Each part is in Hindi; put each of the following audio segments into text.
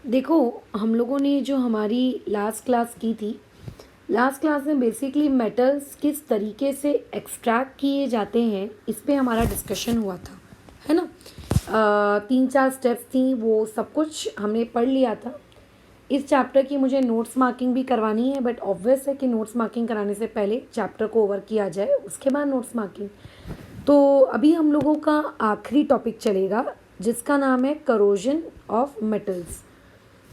देखो, हम लोगों ने जो हमारी लास्ट क्लास की थी, लास्ट क्लास में बेसिकली मेटल्स किस तरीके से एक्सट्रैक्ट किए जाते हैं इस पे हमारा डिस्कशन हुआ था, है ना। 3-4 स्टेप्स थी, वो सब कुछ हमने पढ़ लिया था। इस चैप्टर की मुझे नोट्स मार्किंग भी करवानी है, बट ऑब्वियस है कि नोट्स मार्किंग कराने से पहले चैप्टर को ओवर किया जाए, उसके बाद नोट्स मार्किंग। तो अभी हम लोगों का आखिरी टॉपिक चलेगा जिसका नाम है करोजन ऑफ मेटल्स।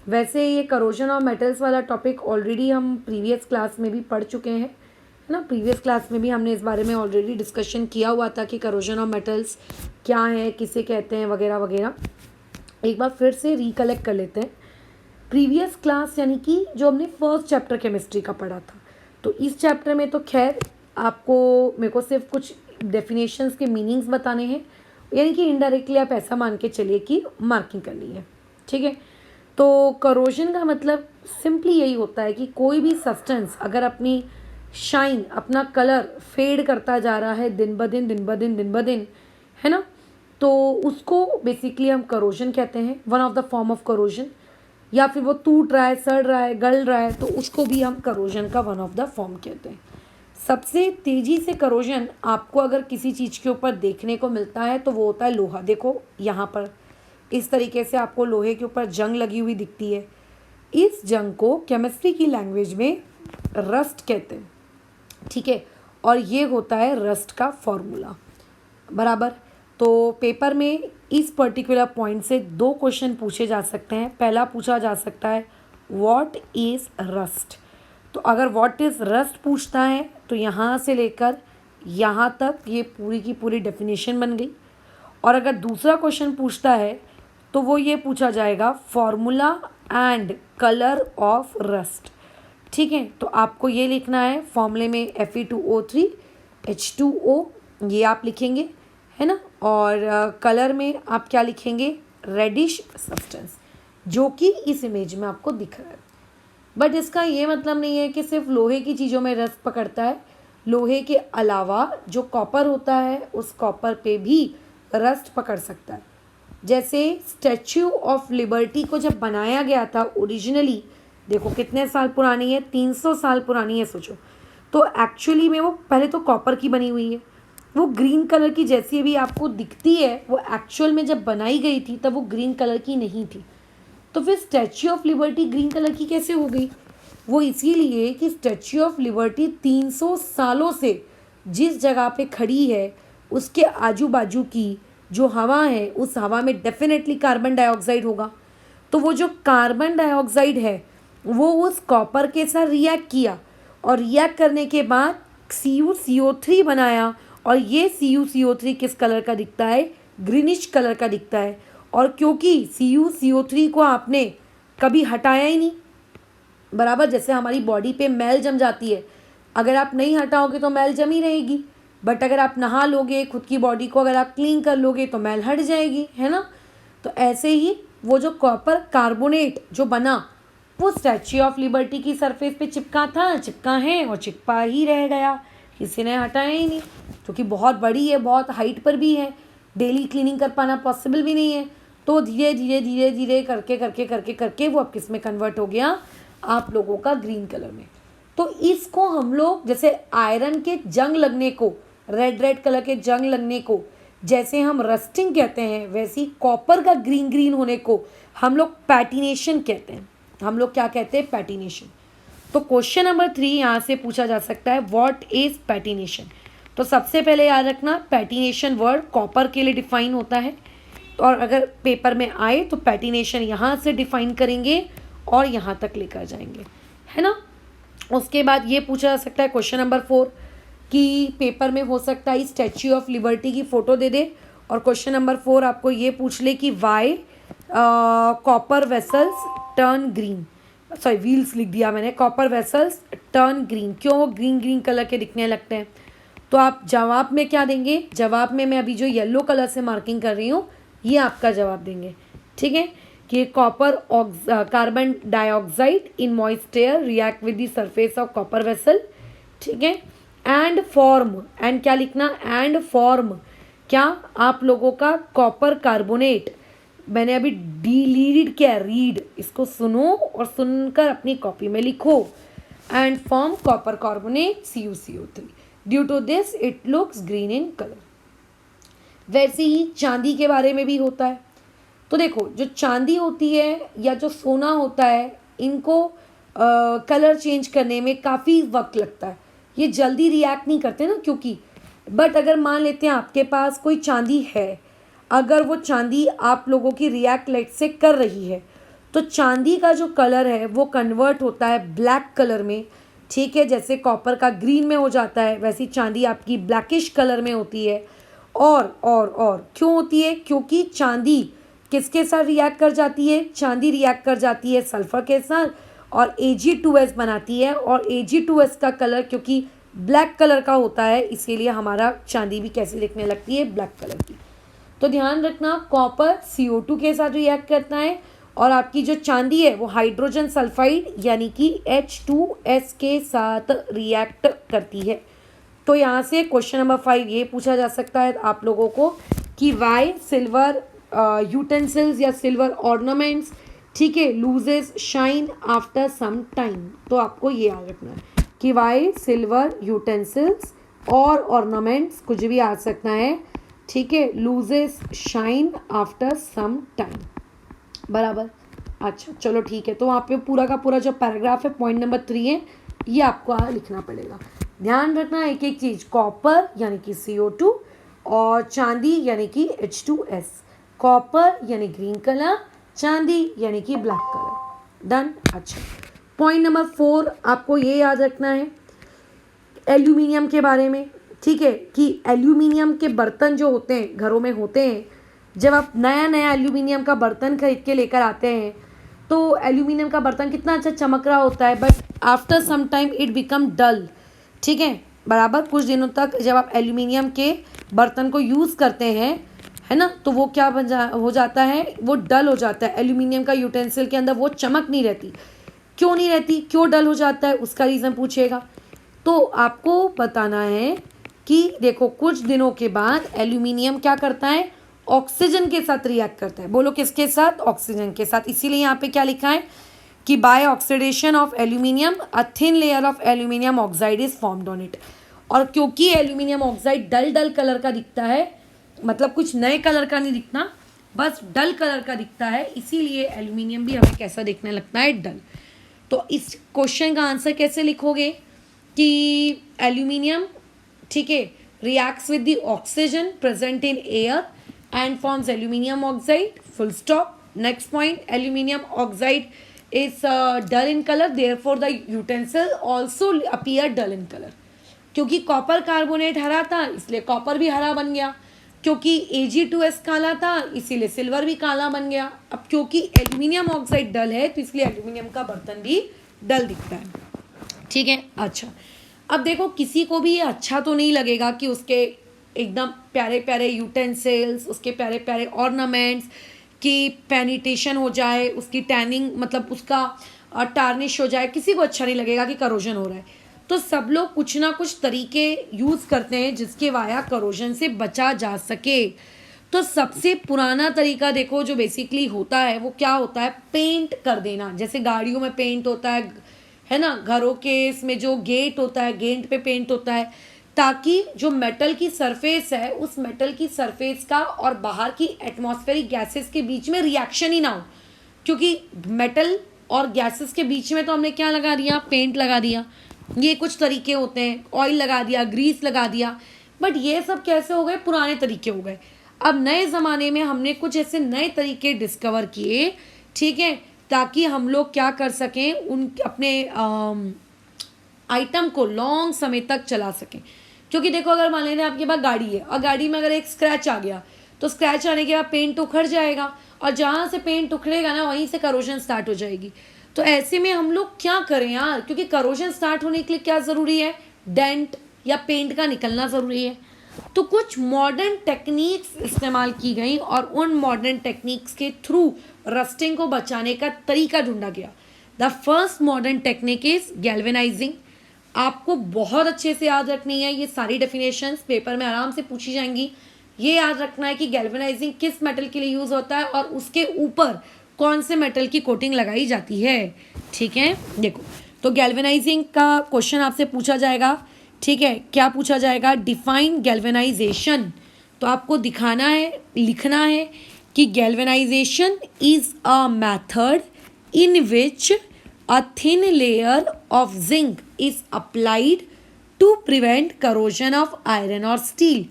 वैसे ये करोजन ऑफ मेटल्स वाला टॉपिक ऑलरेडी हम प्रीवियस क्लास में भी पढ़ चुके हैं, है ना। प्रीवियस क्लास में भी हमने इस बारे में ऑलरेडी डिस्कशन किया हुआ था कि करोजन ऑफ मेटल्स क्या है, किसे कहते हैं, वगैरह वगैरह। एक बार फिर से रिकलेक्ट कर लेते हैं प्रीवियस क्लास, यानी कि जो हमने फर्स्ट चैप्टर केमिस्ट्री का पढ़ा था। तो इस चैप्टर में तो खैर आपको मेरे को सिर्फ कुछ डेफिनेशंस के मीनिंग्स बताने हैं, यानी कि इनडायरेक्टली आप ऐसा मान के चलिए कि मार्किंग करनी है, ठीक है। तो करोजन का मतलब सिंपली यही होता है कि कोई भी सब्सटेंस अगर अपनी शाइन, अपना कलर फेड करता जा रहा है दिन ब दिन दिन ब दिन दिन ब दिन, है ना, तो उसको बेसिकली हम करोजन कहते हैं, one of the form of corrosion. या फिर वो टूट रहा है, सड़ रहा है, गल रहा है, तो उसको भी हम करोजन का वन ऑफ द फॉर्म कहते हैं। सबसे तेज़ी से करोजन आपको अगर किसी चीज़ के ऊपर देखने को मिलता है तो वो होता है लोहा। देखो यहाँ पर इस तरीके से आपको लोहे के ऊपर जंग लगी हुई दिखती है। इस जंग को केमिस्ट्री की लैंग्वेज में रस्ट कहते हैं, ठीक है। और ये होता है रस्ट का फॉर्मूला, बराबर। तो पेपर में इस पर्टिकुलर पॉइंट से 2 क्वेश्चन पूछे जा सकते हैं। पहला पूछा जा सकता है व्हाट इज़ रस्ट। तो अगर व्हाट इज़ रस्ट पूछता है तो यहाँ से लेकर यहाँ तक ये पूरी की पूरी डेफिनेशन बन गई। और अगर दूसरा क्वेश्चन पूछता है तो वो ये पूछा जाएगा formula and colour of rust, ठीक है। तो आपको ये लिखना है, फॉर्मूले में Fe2O3 H2O ये आप लिखेंगे, है ना। और कलर में आप क्या लिखेंगे, रेडिश सब्सटेंस, जो कि इस इमेज में आपको दिख रहा है। बट इसका ये मतलब नहीं है कि सिर्फ लोहे की चीज़ों में रस्ट पकड़ता है। लोहे के अलावा जो कॉपर होता है उस कॉपर पे भी रस्ट पकड़ सकता है। जैसे स्टैच्यू ऑफ लिबर्टी को जब बनाया गया था ओरिजिनली, देखो कितने साल पुरानी है, 300 साल पुरानी है, सोचो। तो एक्चुअली में वो पहले तो कॉपर की बनी हुई है, वो ग्रीन कलर की जैसी अभी आपको दिखती है, वो एक्चुअल में जब बनाई गई थी तब वो ग्रीन कलर की नहीं थी। तो फिर statue of liberty green colour की कैसे हो गई? वो इसीलिए कि स्टैच्यू ऑफ लिबर्टी 300 सालों से जिस जगह पे खड़ी है उसके आजू बाजू की जो हवा है उस हवा में डेफिनेटली कार्बन डाइऑक्साइड होगा। तो वो जो कार्बन डाइऑक्साइड है वो उस कॉपर के साथ रिएक्ट किया और रिएक्ट करने के बाद CuCO3 बनाया। और ये CuCO3 किस कलर का दिखता है? ग्रीनिश कलर का दिखता है। और क्योंकि CuCO3 को आपने कभी हटाया ही नहीं, बराबर जैसे हमारी बॉडी पे मैल जम जाती है, अगर आप नहीं हटाओगे तो मैल जमी रहेगी, बट अगर आप नहा लोगे, खुद की बॉडी को अगर आप क्लीन कर लोगे तो मैल हट जाएगी, है ना। तो ऐसे ही वो जो कॉपर कार्बोनेट जो बना वो स्टैच्यू ऑफ लिबर्टी की सरफेस पे चिपका था, चिपका है और चिपका ही रह गया, किसी ने हटाया ही नहीं, क्योंकि बहुत बड़ी है, बहुत हाइट पर भी है, डेली क्लीनिंग कर पाना पॉसिबल भी नहीं है। तो धीरे धीरे धीरे धीरे करके करके करके करके वो अब किस में कन्वर्ट हो गया? आप लोगों का ग्रीन कलर में। तो इसको हम लोग जैसे आयरन के जंग लगने को, रेड रेड कलर के जंग लगने को जैसे हम रस्टिंग कहते हैं, वैसी कॉपर का ग्रीन ग्रीन होने को हम लोग पैटिनेशन कहते हैं। हम लोग क्या कहते हैं? पैटिनेशन। तो क्वेश्चन नंबर 3 यहाँ से पूछा जा सकता है व्हाट इज पैटिनेशन। तो सबसे पहले याद रखना पैटिनेशन वर्ड कॉपर के लिए डिफाइन होता है। और अगर पेपर में आए तो पैटिनेशन यहाँ से डिफाइन करेंगे और यहाँ तक लेकर जाएंगे, है ना। उसके बाद ये पूछा जा सकता है क्वेश्चन नंबर 4 कि पेपर में हो सकता है स्टैच्यू ऑफ लिबर्टी की फ़ोटो दे दे और क्वेश्चन नंबर 4 आपको ये पूछ ले कि Y copper vessels turn green, sorry wheels लिख दिया मैंने, कॉपर वेसल्स टर्न ग्रीन, क्यों वो ग्रीन ग्रीन कलर के दिखने लगते हैं? तो आप जवाब में क्या देंगे? जवाब में मैं अभी जो येलो कलर से मार्किंग कर रही हूँ ये आपका जवाब देंगे, ठीक है। कि copper carbon dioxide in moist air react with the surface of copper vessel, ठीक है। एंड फॉर्म, एंड क्या लिखना? एंड फॉर्म क्या? आप लोगों का कॉपर कार्बोनेट मैंने अभी डिलीट किया, रीड, इसको सुनो और सुनकर अपनी कॉपी में लिखो। And form copper carbonate CuCO3, due to this it looks green in colour. वैसे ही चांदी के बारे में भी होता है। तो देखो, जो चांदी होती है या जो सोना होता है, इनको कलर चेंज करने में काफ़ी वक्त लगता है, ये जल्दी रिएक्ट नहीं करते ना, क्योंकि बट अगर मान लेते हैं आपके पास कोई चांदी है, अगर वो चांदी आप लोगों की रिएक्ट लाइट से कर रही है, तो चांदी का जो कलर है वो कन्वर्ट होता है ब्लैक कलर में, ठीक है। जैसे कॉपर का ग्रीन में हो जाता है, वैसी चांदी आपकी ब्लैकिश कलर में होती है। और क्यों होती है? क्योंकि चांदी किसके साथ रिएक्ट कर जाती है? चांदी रिएक्ट कर जाती है सल्फर के साथ और Ag2S बनाती है, और Ag2S का कलर क्योंकि ब्लैक कलर का होता है, इसीलिए हमारा चांदी भी कैसी दिखने लगती है? ब्लैक कलर की। तो ध्यान रखना, कॉपर CO2 के साथ रिएक्ट करता है और आपकी जो चांदी है वो हाइड्रोजन सल्फाइड यानी कि H2S के साथ रिएक्ट करती है। तो यहाँ से क्वेश्चन नंबर 5 ये पूछा जा सकता है आप लोगों को कि वाई सिल्वर यूटेंसिल्स या सिल्वर ऑर्नामेंट्स, ठीक है, loses shine after some time. तो आपको ये याद रखना है कि वाई सिल्वर यूटेंसिल्स और ऑर्नामेंट्स, कुछ भी आ सकता है, ठीक है, loses shine after some time, बराबर। अच्छा चलो ठीक है, तो वहाँ पे पूरा का पूरा जो पैराग्राफ है पॉइंट नंबर 3 है, ये आपको लिखना पड़ेगा। ध्यान रखना एक एक चीज़, कॉपर यानी कि CO2 और चांदी यानी कि H2S। कॉपर यानी ग्रीन कलर, चांदी यानी कि ब्लैक कलर। डन। अच्छा, पॉइंट नंबर 4 आपको ये याद रखना है एल्यूमिनियम के बारे में, ठीक है, कि एल्यूमिनियम के बर्तन जो होते हैं घरों में होते हैं, जब आप नया नया एल्यूमिनियम का बर्तन खरीद के लेकर आते हैं तो एल्यूमिनियम का बर्तन कितना अच्छा चमक रहा होता है, but after some time it become dull, ठीक है, बराबर। कुछ दिनों तक जब आप एल्यूमिनियम के बर्तन को यूज़ करते हैं, है ना, तो वो क्या हो जाता है? वो डल हो जाता है। एल्यूमिनियम का यूटेंसिल के अंदर वो चमक नहीं रहती। क्यों नहीं रहती? क्यों डल हो जाता है? उसका रीज़न पूछेगा। तो आपको बताना है कि देखो, कुछ दिनों के बाद एल्यूमिनियम क्या करता है? ऑक्सीजन के साथ रिएक्ट करता है। बोलो किसके साथ? ऑक्सीजन के साथ। इसीलिए यहाँ पे क्या लिखा है कि by oxidation of aluminium a thin layer of aluminium oxide is formed on it. और क्योंकि aluminium oxide dull dull colour का दिखता है, मतलब कुछ नए कलर का नहीं दिखना, बस डल कलर का दिखता है, इसीलिए एल्यूमिनियम भी हमें कैसा दिखने लगता है? डल। तो इस क्वेश्चन का आंसर कैसे लिखोगे कि एल्यूमिनियम, ठीक है, reacts with the oxygen present in air and forms aluminium oxide, full stop. Next point, aluminium oxide is dull in color, therefore the utensil also appear dull in color. क्योंकि कॉपर कार्बोनेट हरा था इसलिए कॉपर भी हरा बन गया, क्योंकि Ag2S काला था इसीलिए सिल्वर भी काला बन गया। अब क्योंकि एल्यूमिनियम ऑक्साइड डल है तो इसलिए एल्यूमिनियम का बर्तन भी डल दिखता है, ठीक है। अच्छा, अब देखो, किसी को भी ये अच्छा तो नहीं लगेगा कि उसके एकदम प्यारे प्यारे यूटेंसिल्स, उसके प्यारे प्यारे ऑर्नामेंट्स की पेनिटेशन हो जाए, उसकी टैनिंग मतलब उसका टार्निश हो जाए। किसी को अच्छा नहीं लगेगा कि करोजन हो रहा है। तो सब लोग कुछ ना कुछ तरीके यूज़ करते हैं जिसके वाया करोजन से बचा जा सके। तो सबसे पुराना तरीका देखो जो बेसिकली होता है वो क्या होता है? पेंट कर देना। जैसे गाड़ियों में पेंट होता है ना, घरों के इसमें जो गेट होता है, गेट पे पेंट होता है, ताकि जो मेटल की सरफेस है उस मेटल की सरफेस का और बाहर की एटमॉस्फेरिक गैसेस के बीच में रिएक्शन ही ना हो। क्योंकि मेटल और गैसेस के बीच में तो हमने क्या लगा दिया? पेंट लगा दिया। ये कुछ तरीके होते हैं, ऑयल लगा दिया, ग्रीस लगा दिया, बट ये सब कैसे हो गए? पुराने तरीके हो गए। अब नए ज़माने में हमने कुछ ऐसे नए तरीके डिस्कवर किए, ठीक है, ताकि हम लोग क्या कर सकें, उन अपने आइटम को लॉन्ग समय तक चला सकें। क्योंकि देखो, अगर मान लेते हैं आपके पास गाड़ी है और गाड़ी में अगर एक स्क्रैच आ गया तो स्क्रैच आने के बाद पेंट उखड़ जाएगा, और जहाँ से पेंट उखड़ेगा ना वहीं से करोजन स्टार्ट हो जाएगी। तो ऐसे में हम लोग क्या करें यार? क्योंकि करोजन स्टार्ट होने के लिए क्या ज़रूरी है? डेंट या पेंट का निकलना ज़रूरी है। तो कुछ मॉडर्न टेक्निक्स इस्तेमाल की गई और उन मॉडर्न टेक्निक्स के थ्रू रस्टिंग को बचाने का तरीका ढूंढा गया। The first modern technique is galvanising. आपको बहुत अच्छे से याद रखनी है, ये सारी डेफिनेशंस पेपर में आराम से पूछी जाएंगी, ये याद रखना है कि गैल्वेनाइजिंग किस मेटल के लिए यूज होता है और उसके ऊपर कौन से मेटल की कोटिंग लगाई जाती है। ठीक है, देखो तो गैल्वेनाइजिंग का क्वेश्चन आपसे पूछा जाएगा। ठीक है, क्या पूछा जाएगा, डिफाइन गैल्वेनाइजेशन। तो आपको दिखाना है, लिखना है कि galvanisation is a method in which a thin layer of zinc is applied to prevent corrosion of iron or steel।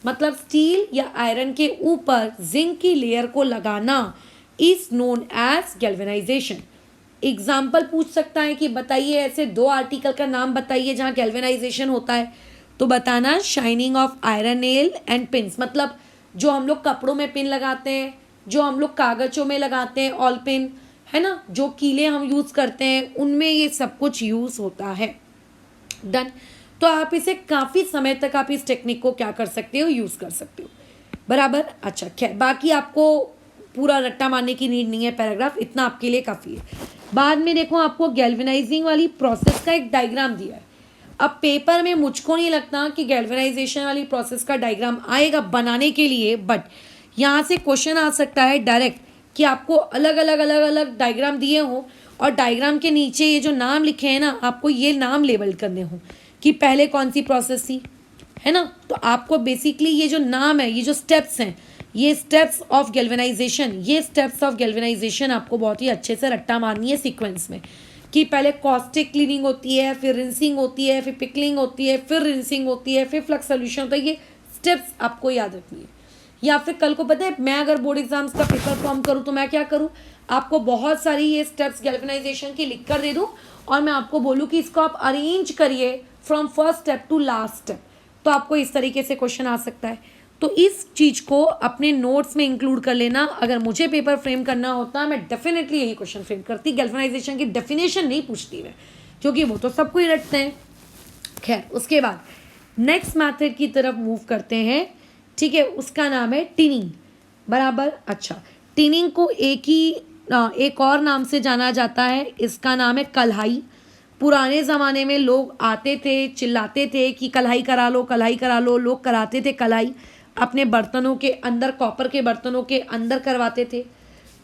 मतलब स्टील या आयरन के ऊपर जिंक की लेयर को लगाना is known as galvanization. Example पूछ सकता है कि बताइए ऐसे 2 आर्टिकल का नाम बताइए जहाँ गैल्वेनाइजेशन होता है। तो बताना shining of iron nail and pins, मतलब जो हम लोग कपड़ों में पिन लगाते हैं, जो हम लोग कागजों में लगाते हैं ऑल पिन, है ना, जो कीले हम यूज़ करते हैं उनमें ये सब कुछ यूज़ होता है। डन। तो आप इसे काफ़ी समय तक आप इस टेक्निक को क्या कर सकते हो, यूज़ कर सकते हो। बराबर। अच्छा खैर, बाकी आपको पूरा रट्टा मारने की नीड नहीं है, पैराग्राफ इतना आपके लिए काफ़ी है। बाद में देखो आपको गैल्वेनाइजिंग वाली प्रोसेस का एक डायग्राम दिया है। अब पेपर में मुझको नहीं लगता कि गैल्वेनाइजेशन वाली प्रोसेस का डायग्राम आएगा बनाने के लिए, बट यहाँ से क्वेश्चन आ सकता है डायरेक्ट कि आपको अलग अलग डायग्राम दिए हो और डायग्राम के नीचे ये जो नाम लिखे हैं ना, आपको ये नाम लेबल करने हो कि पहले कौन सी प्रोसेस थी, है ना। तो आपको बेसिकली ये जो नाम है, ये जो स्टेप्स हैं, ये स्टेप्स ऑफ गैल्वेनाइजेशन, ये स्टेप्स ऑफ गैल्वेनाइजेशन आपको बहुत ही अच्छे से रट्टा मारनी है सीक्वेंस में, कि पहले कॉस्टिक क्लीनिंग होती है, फिर रिंसिंग होती है, फिर पिकलिंग होती है, फिर रिंसिंग होती है, फिर फ्लक्स सोल्यूशन होता है। ये स्टेप्स आपको याद रखनी है। या फिर कल को पता है मैं अगर बोर्ड एग्जाम्स का पेपर फॉर्म करूँ तो मैं क्या करूँ, आपको बहुत सारी ये स्टेप्स गैल्वेनाइजेशन की लिख कर दे दूँ और मैं आपको बोलूँ कि इसको आप अरेंज करिए from first step to last step. तो आपको इस तरीके से क्वेश्चन आ सकता है। तो इस चीज़ को अपने नोट्स में इंक्लूड कर लेना। अगर मुझे पेपर फ्रेम करना होता मैं डेफिनेटली यही क्वेश्चन फ्रेम करती। गैल्वेनाइजेशन की डेफिनेशन नहीं पूछती मैं, क्योंकि वो तो सबको ही रटते हैं। खैर, उसके बाद नेक्स्ट मैथड की तरफ मूव करते हैं। ठीक है, उसका नाम है टिनिंग। बराबर। अच्छा, टिनिंग को एक और नाम से जाना जाता है, इसका नाम है कल्हाई। पुराने ज़माने में लोग आते थे, चिल्लाते थे कि कल्हाई करा लो, कल्हाई करा लो। लोग कराते थे कल्हाई अपने बर्तनों के अंदर, कॉपर के बर्तनों के अंदर करवाते थे।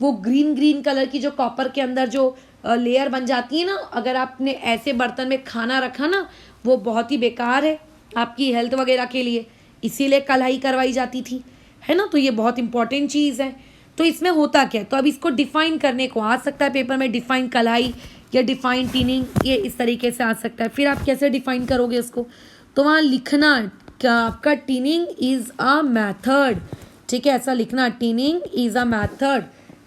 वो ग्रीन कलर की जो कॉपर के अंदर जो लेयर बन जाती है ना, अगर आपने ऐसे बर्तन में खाना रखा ना, वो बहुत ही बेकार है आपकी हेल्थ वगैरह के लिए, इसीलिए कल्हाई करवाई जाती थी, है ना। तो ये बहुत इंपॉर्टेंट चीज़ है। तो इसमें होता क्या है, तो अब इसको डिफाइन करने को आ सकता है पेपर में, डिफाइन कल्हाई या डिफाइन टिनिंग, ये इस तरीके से आ सकता है। फिर आप कैसे डिफाइन करोगे उसको, तो वहाँ लिखना क्या आपका टिनिंग इज़ अ मैथड। ठीक है, ऐसा लिखना, टिनिंग इज़ अ मैथड।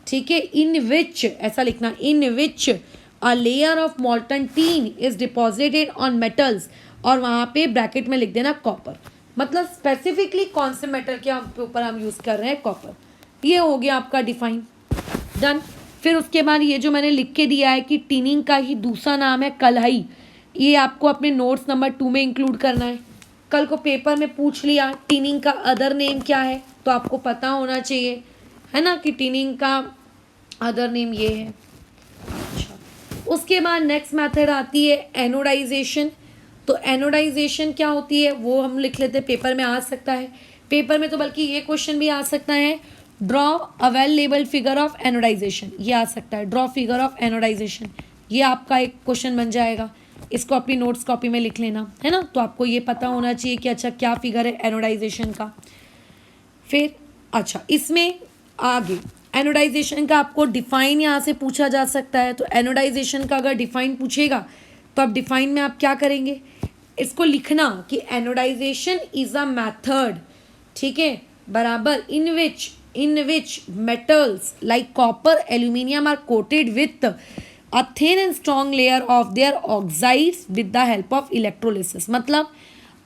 ठीक है, इन विच, ऐसा लिखना, in which a layer of molten tin is deposited on metals, और वहाँ पे ब्रैकेट में लिख देना कॉपर। मतलब स्पेसिफिकली कौन से मेटल के ऊपर हम यूज़ कर रहे हैं, कॉपर। ये हो गया आपका डिफाइन। डन। फिर उसके बाद ये जो मैंने लिख के दिया है कि टिनिंग का ही दूसरा नाम है कल्हाई, ये आपको अपने नोट्स नंबर 2 में इंक्लूड करना है। कल को पेपर में पूछ लिया टिनिंग का अदर नेम क्या है, तो आपको पता होना चाहिए, है ना, कि टिनिंग का अदर नेम ये है। अच्छा, उसके बाद नेक्स्ट मेथड आती है एनोडाइजेशन। तो एनोडाइजेशन क्या होती है वो हम लिख लेते हैं, पेपर में आ सकता है। पेपर में तो बल्कि ये क्वेश्चन भी आ सकता है, draw a well labelled figure of anodization, ये आ सकता है, ड्रॉ फिगर ऑफ एनोडाइजेशन, ये आपका एक क्वेश्चन बन जाएगा। इसको अपनी नोट्स कॉपी में लिख लेना, है ना। तो आपको ये पता होना चाहिए कि अच्छा क्या फिगर है एनोडाइजेशन का। फिर अच्छा, इसमें आगे एनोडाइजेशन का आपको डिफाइन यहाँ से पूछा जा सकता है। तो एनोडाइजेशन का अगर डिफाइन पूछेगा तो अब डिफाइन में आप क्या करेंगे, इसको लिखना कि एनोडाइजेशन इज अ मैथड, ठीक है, बराबर, in which metals like copper, aluminium are coated with a thin and strong layer of their oxides with the help of electrolysis. मतलब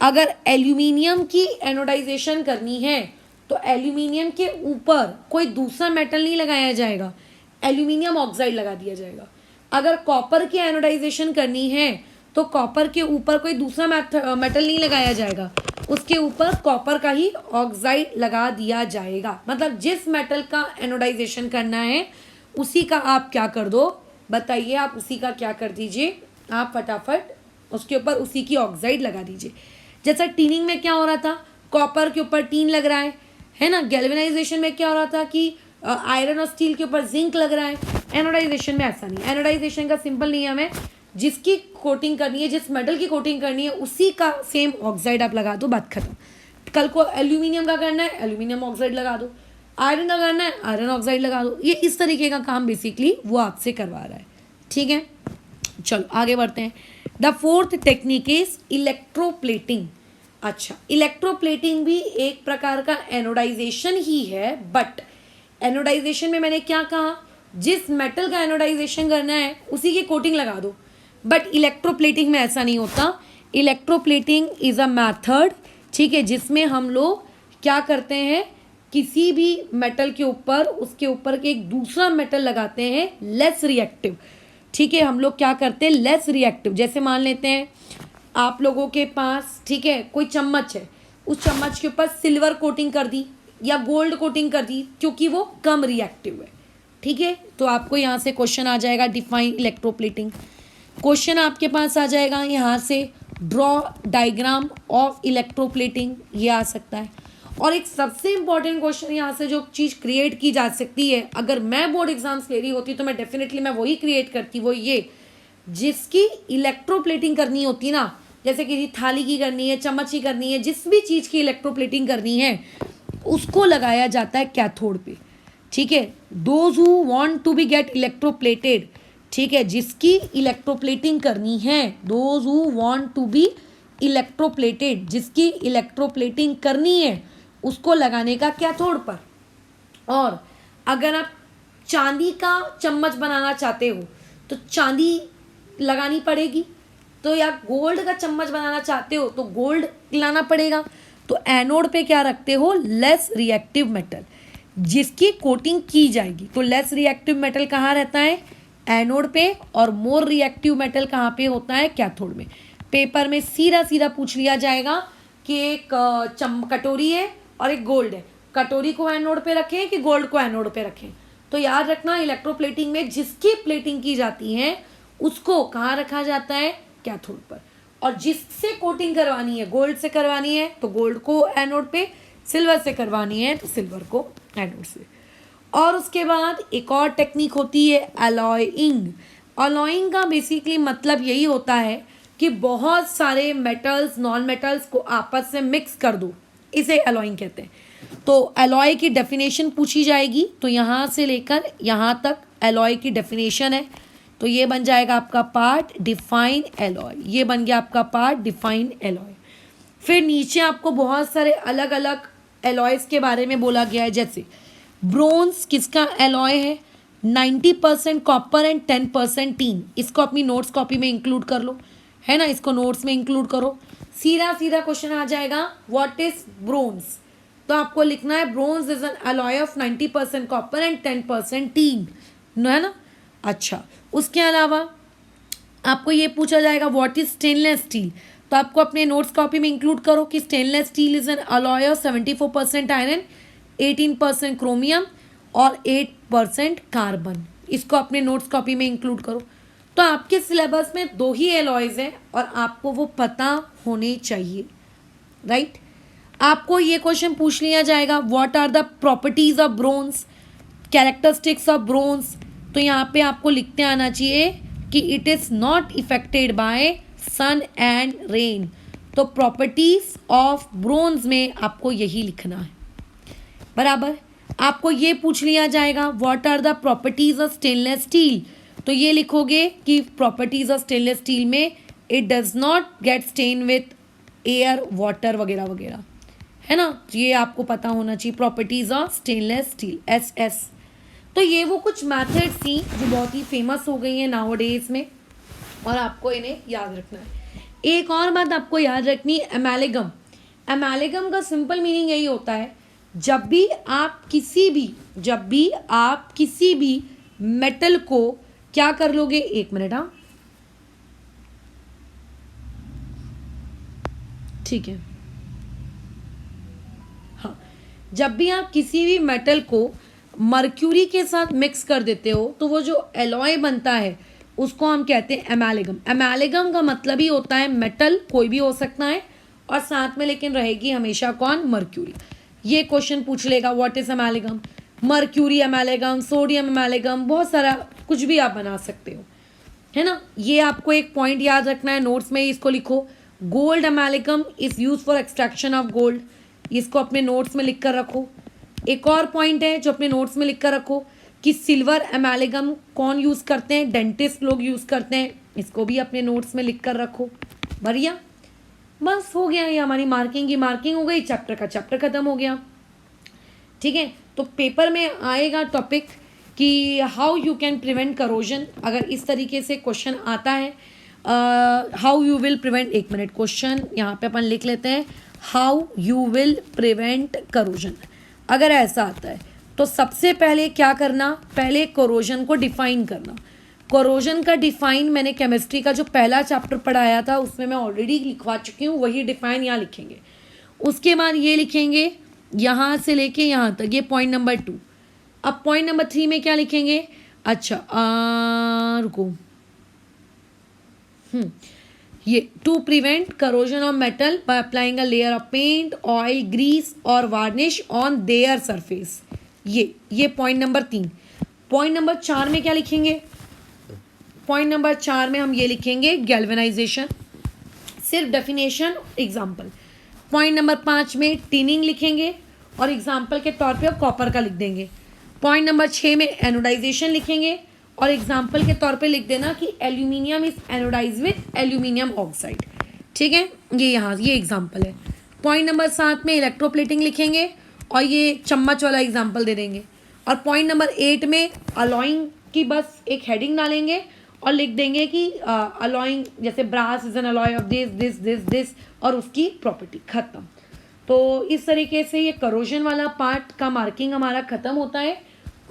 अगर एल्यूमिनियम की एनोडाइजेशन करनी है तो एल्यूमिनियम के ऊपर कोई दूसरा मेटल नहीं लगाया जाएगा, एल्यूमिनियम ऑक्साइड लगा दिया जाएगा। अगर कॉपर की एनोडाइजेशन करनी है तो कॉपर के ऊपर कोई दूसरा मेटल नहीं लगाया जाएगा, उसके ऊपर कॉपर का ही ऑक्साइड लगा दिया जाएगा। मतलब जिस मेटल का एनोडाइजेशन करना है उसी का आप क्या कर दो, बताइए, आप उसी का क्या कर दीजिए, आप फटाफट उसके ऊपर उसी की ऑक्साइड लगा दीजिए। जैसा टीनिंग में क्या हो रहा था, कॉपर के ऊपर टीन लग रहा है, है ना। गैल्वेनाइजेशन में क्या हो रहा था कि आयरन और स्टील के ऊपर जिंक लग रहा है। एनोडाइजेशन में ऐसा नहीं। एनोडाइजेशन का सिंपल नियम है, जिसकी कोटिंग करनी है, जिस मेटल की कोटिंग करनी है, उसी का सेम ऑक्साइड आप लगा दो, बात खत्म। कल को एल्यूमिनियम का करना है, एल्यूमिनियम ऑक्साइड लगा दो। आयरन का करना है, आयरन ऑक्साइड लगा दो। ये इस तरीके का काम बेसिकली वो आपसे करवा रहा है, ठीक है। चलो आगे बढ़ते हैं। The fourth technique is electroplating. अच्छा, इलेक्ट्रोप्लेटिंग भी एक प्रकार का एनोडाइजेशन ही है, बट एनोडाइजेशन में मैंने क्या कहा, जिस मेटल का एनोडाइजेशन करना है उसी की कोटिंग लगा दो। बट इलेक्ट्रोप्लेटिंग में ऐसा नहीं होता। इलेक्ट्रोप्लेटिंग इज अ मैथड, ठीक है, जिसमें हम लोग क्या करते हैं, किसी भी मेटल के ऊपर उसके ऊपर के एक दूसरा मेटल लगाते हैं लेस रिएक्टिव, ठीक है। हम लोग क्या करते हैं, लेस रिएक्टिव। जैसे मान लेते हैं आप लोगों के पास, ठीक है, कोई चम्मच है, उस चम्मच के ऊपर सिल्वर कोटिंग कर दी या गोल्ड कोटिंग कर दी, क्योंकि वो कम रिएक्टिव है, ठीक है। तो आपको यहाँ से क्वेश्चन आ जाएगा डिफाइन इलेक्ट्रोप्लेटिंग। क्वेश्चन आपके पास आ जाएगा यहाँ से ड्रॉ डायग्राम ऑफ इलेक्ट्रोप्लेटिंग, ये आ सकता है। और एक सबसे इंपॉर्टेंट क्वेश्चन यहाँ से जो चीज़ क्रिएट की जा सकती है, अगर मैं बोर्ड एग्जाम्स ले रही होती तो मैं डेफिनेटली मैं वही क्रिएट करती, वो ये, जिसकी इलेक्ट्रोप्लेटिंग करनी होती ना, जैसे किसी थाली की करनी है, चम्मच की करनी है, जिस भी चीज़ की इलेक्ट्रोप्लेटिंग करनी है उसको लगाया जाता है कैथोड पे, ठीक है। Those who want to be get electroplated, ठीक है, जिसकी इलेक्ट्रोप्लेटिंग करनी है, those who want to be electroplated, जिसकी इलेक्ट्रोप्लेटिंग करनी है उसको लगाने का कैथोड पर। और अगर आप चांदी का चम्मच बनाना चाहते हो तो चांदी लगानी पड़ेगी, तो या गोल्ड का चम्मच बनाना चाहते हो तो गोल्ड लाना पड़ेगा। तो एनोड पे क्या रखते हो, लेस रिएक्टिव मेटल, जिसकी कोटिंग की जाएगी। तो लेस रिएक्टिव मेटल कहाँ रहता है, एनोड पे, और मोर रिएक्टिव मेटल कहाँ पे होता है, कैथोड में। पेपर में सीधा सीधा पूछ लिया जाएगा कि एक कटोरी है और एक गोल्ड है, कटोरी को एनोड पे रखें कि गोल्ड को एनोड पे रखें। तो याद रखना, इलेक्ट्रोप्लेटिंग में जिसकी प्लेटिंग की जाती है उसको कहाँ रखा जाता है, कैथोड पर। और जिससे कोटिंग करवानी है, गोल्ड से करवानी है तो गोल्ड को एनोड पे, सिल्वर से करवानी है तो सिल्वर को एनोड से। और उसके बाद एक और टेक्निक होती है अलॉइंग। अलॉइंग का बेसिकली मतलब यही होता है कि बहुत सारे मेटल्स, नॉन मेटल्स को आपस में मिक्स कर दो, इसे अलॉइंग कहते हैं। तो अलॉय की डेफिनेशन पूछी जाएगी, तो यहाँ से लेकर यहाँ तक अलॉय की डेफिनेशन है। तो ये बन जाएगा आपका पार्ट डिफाइन अलॉय, ये बन गया आपका पार्ट डिफाइन अलॉय। फिर नीचे आपको बहुत सारे अलग अलग अलॉयज़ के बारे में बोला गया है, जैसे ब्रोंज किसका अलॉय है, 90% कॉपर एंड 10% टीन। इसको अपनी नोट्स कॉपी में इंक्लूड कर लो, है ना, इसको नोट्स में इंक्लूड करो। सीधा सीधा क्वेश्चन आ जाएगा, व्हाट इज ब्रोंज। तो आपको लिखना है bronze is an alloy of 90% copper and 10% tin, है ना। अच्छा, उसके अलावा आपको ये पूछा जाएगा व्हाट इज स्टेनलेस स्टील। तो आपको अपने नोट्स कॉपी में इंक्लूड करो कि stainless steel is an alloy of 74% iron, 18% chromium और 8% कार्बन। इसको अपने नोट्स कॉपी में इंक्लूड करो। तो आपके सिलेबस में 2 ही एलॉयज हैं और आपको वो पता होने चाहिए, राइट। आपको ये क्वेश्चन पूछ लिया जाएगा what are the properties of bronze, characteristics of bronze. तो यहाँ पे आपको लिखते आना चाहिए कि it is not affected by sun and rain. तो प्रॉपर्टीज ऑफ ब्रोंज में आपको यही लिखना है, बराबर। आपको ये पूछ लिया जाएगा what are the properties of stainless steel. तो ये लिखोगे कि प्रॉपर्टीज ऑफ स्टेनलेस स्टील में it does not get stain with air, water वगैरह वगैरह, है ना। ये आपको पता होना चाहिए properties of stainless steel, SS। तो ये वो कुछ मैथड्स थी जो बहुत ही फेमस हो गई हैं नाउअडेज में, और आपको इन्हें याद रखना है। एक और बात आपको याद रखनी है, एमैलेगम। एमैलेगम का सिंपल मीनिंग यही होता है, जब भी आप किसी भी मेटल को क्या कर लोगे, 1 मिनट, हाँ ठीक है, हाँ, जब भी आप किसी भी मेटल को मर्क्यूरी के साथ मिक्स कर देते हो तो वो जो एलॉय बनता है उसको हम कहते हैं एमैलेगम। एमैलेगम का मतलब ही होता है मेटल कोई भी हो सकता है और साथ में लेकिन रहेगी हमेशा कौन, मर्क्यूरी। ये क्वेश्चन पूछ लेगा व्हाट इज अमेलेगम, मर्क्यूरी अमेलेगम, सोडियम अमेलेगम, बहुत सारा कुछ भी आप बना सकते हो, है ना। ये आपको एक पॉइंट याद रखना है, नोट्स में इसको लिखो, gold amalgam is use for extraction of gold, इसको अपने नोट्स में लिख कर रखो। एक और पॉइंट है जो अपने नोट्स में लिख कर रखो कि सिल्वर अमेलेगम कौन यूज़ करते हैं, डेंटिस्ट लोग यूज़ करते हैं, इसको भी अपने नोट्स में लिख कर रखो। बढ़िया, बस हो गया, ये हमारी मार्किंग की मार्किंग हो गई, चैप्टर का चैप्टर खत्म हो गया। ठीक है, तो पेपर में आएगा टॉपिक कि how you can prevent corrosion. अगर इस तरीके से क्वेश्चन आता है, हाउ यू विल प्रिवेंट, एक मिनट, क्वेश्चन यहाँ पे अपन लिख लेते हैं, how you will prevent corrosion. अगर ऐसा आता है तो सबसे पहले क्या करना, पहले कोरोजन को डिफाइन करना। कोरोजन का डिफाइन मैंने केमिस्ट्री का जो पहला चैप्टर पढ़ाया था उसमें मैं ऑलरेडी लिखवा चुकी हूँ, वही डिफाइन यहाँ लिखेंगे। उसके बाद ये लिखेंगे यहाँ से लेके यहाँ तक, ये पॉइंट नंबर 2। अब पॉइंट नंबर 3 में क्या लिखेंगे, अच्छा रुको, ये to prevent corrosion of metal by applying a layer of paint, oil, grease और वार्निश ऑन देयर सरफेस, ये पॉइंट नंबर 3। पॉइंट नंबर 4 में क्या लिखेंगे, पॉइंट नंबर 4 में हम ये लिखेंगे गैल्वेनाइजेशन, सिर्फ डेफिनेशन एग्जाम्पल। पॉइंट नंबर 5 में टिनिंग लिखेंगे और एग्जाम्पल के तौर पे कॉपर का लिख देंगे। पॉइंट नंबर 6 में एनोडाइजेशन लिखेंगे और एग्जाम्पल के तौर पे लिख देना कि aluminium is anodize with aluminium oxide. ठीक है, ये यहाँ ये एग्जाम्पल है। पॉइंट नंबर 7 में इलेक्ट्रोप्लेटिंग लिखेंगे और ये चम्मच वाला एग्जाम्पल दे देंगे। और पॉइंट नंबर 8 में अलॉइंग की बस एक हेडिंग डालेंगे और लिख देंगे कि अलॉइंग जैसे brass is an alloy of this this this this और उसकी प्रॉपर्टी, खत्म। तो इस तरीके से ये करोजन वाला पार्ट का मार्किंग हमारा ख़त्म होता है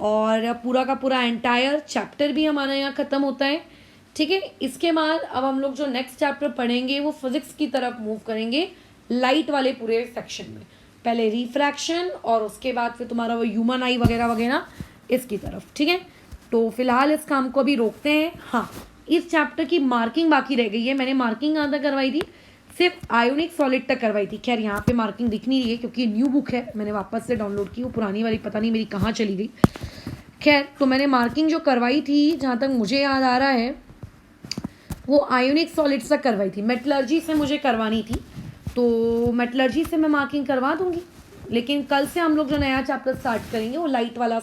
और पूरा का पूरा एंटायर चैप्टर भी हमारा यहाँ ख़त्म होता है। ठीक है, इसके बाद अब हम लोग जो नेक्स्ट चैप्टर पढ़ेंगे वो फिजिक्स की तरफ मूव करेंगे, लाइट वाले पूरे सेक्शन में। पहले रिफ्रैक्शन और उसके बाद फिर तुम्हारा वो ह्यूमन आई वगैरह वगैरह इसकी तरफ। ठीक है, तो फिलहाल इस काम को अभी रोकते हैं। हाँ, इस चैप्टर की मार्किंग बाकी रह गई है, मैंने मार्किंग कहाँ तक करवाई थी, सिर्फ आयोनिक सॉलिड तक करवाई थी। खैर यहाँ पे मार्किंग दिख नहीं रही है क्योंकि न्यू बुक है, मैंने वापस से डाउनलोड की, वो पुरानी वाली पता नहीं मेरी कहाँ चली गई। खैर, तो मैंने मार्किंग जो करवाई थी जहाँ तक मुझे याद आ रहा है वो आयोनिक सॉलिड्स तक करवाई थी। मेटलर्जी से मुझे करवानी थी, तो मेटलर्जी से मैं मार्किंग करवा दूंगी, लेकिन कल से हम लोग जो नया चैप्टर स्टार्ट करेंगे वो लाइट वाला